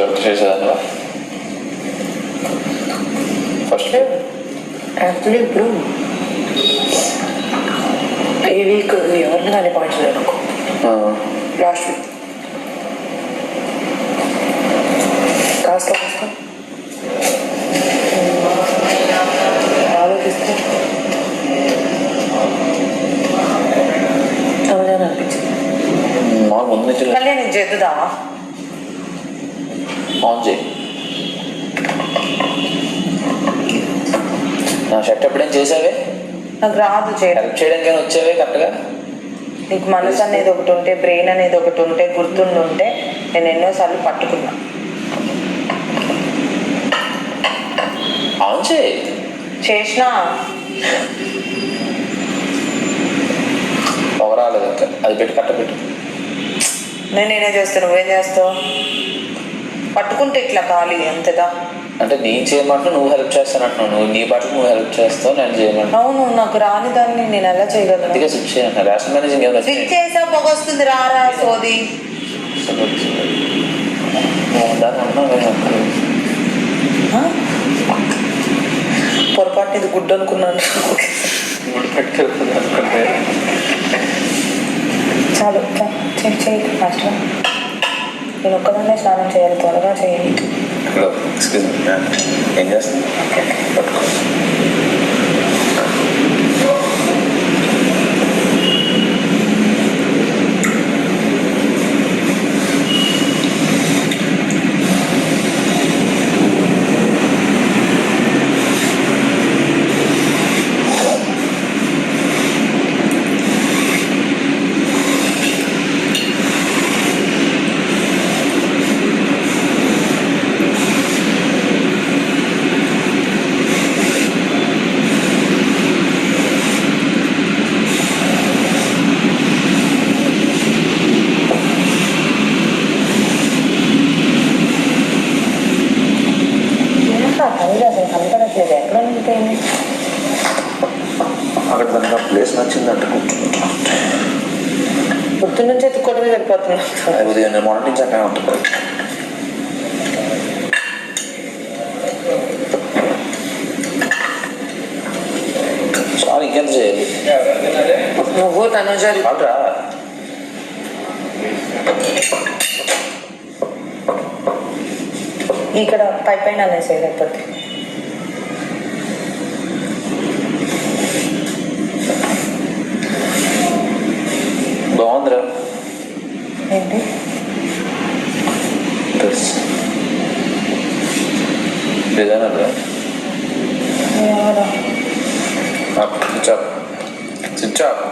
Work చేసేదాన్ని first actually ఇప్పుడు ఈ వీక్ ఎవరిని కానీ పాయించలేదు నాకు లాస్ట్ వీక్ కాస్త ఆలోచిస్తే అవునా అనిపించింది. ముందు నుంచి మళ్ళీ నేను చేద్దామా ఆన్ చేయి. నా షర్ట్ ఎప్పుడేం చేసావే? నాకు రాదు హెల్ప్ చేయడానికి వచ్చావే కరెక్ట్గా. నీకు మనసు అనేది ఒకటి ఉంటే, బ్రెయిన్ అనేది ఒకటి ఉంటే, గుర్తుండి ఉంటే నేను ఎన్నోసార్లు పట్టుకున్నా. ఆన్ చేయి. చేసినా పొగ రాలేదు ఇంకా. అది పెట్టి కట్టబెట్టు. నేనే చేస్తాను, నువ్వేం చేస్తావు? పట్టుకుంటే ఇట్లా ఖాళీ అంతేదా? అంటే నేను చేయమంటూ నువ్వు హెల్ప్ చేస్తానంటున్నావు. నువ్వు నీ పాటకు నువ్వు హెల్ప్ చేస్తావు, నేను చేయమంటా. అవును, నాకు రాని దాన్ని నేను ఎలా చేయగలను? అందుకే స్విచ్ చేయండి. రేషన్ మేనేజింగ్ ఏమైనా స్విచ్ చేసా పొగ వస్తుంది. రారా సోది పొరపాటు ఇది గుడ్డు అనుకున్నాను. చాలు చేయి ఫాస్ట్గా. నేను ఒక్కదాన్నే స్నానం చేయాలి, త్వరగా చేయాలి. ఏం చేస్తాను? కనపడట్లేదు. ఎక్కడ ఉండిపోయింది? అక్కడ దానికి ప్లేస్ నచ్చిందంటే కూర్చుంటా. పొద్దున్న నుంచి ఎత్తుకోవడమే సరిపోతుంది. ఉదయం మార్నింగ్ నుంచి అక్కడ ఉంటుంది. చాలా ఇంకెంత చేయాలి? నువ్వు తనుజారి కాదురా. ఇక్కడ పై పైన అనేసి లేకపోతే బాగుందిరా. ఏంటి డ్రెస్ డిజైనర్ స్విచ్ ఆఫ్.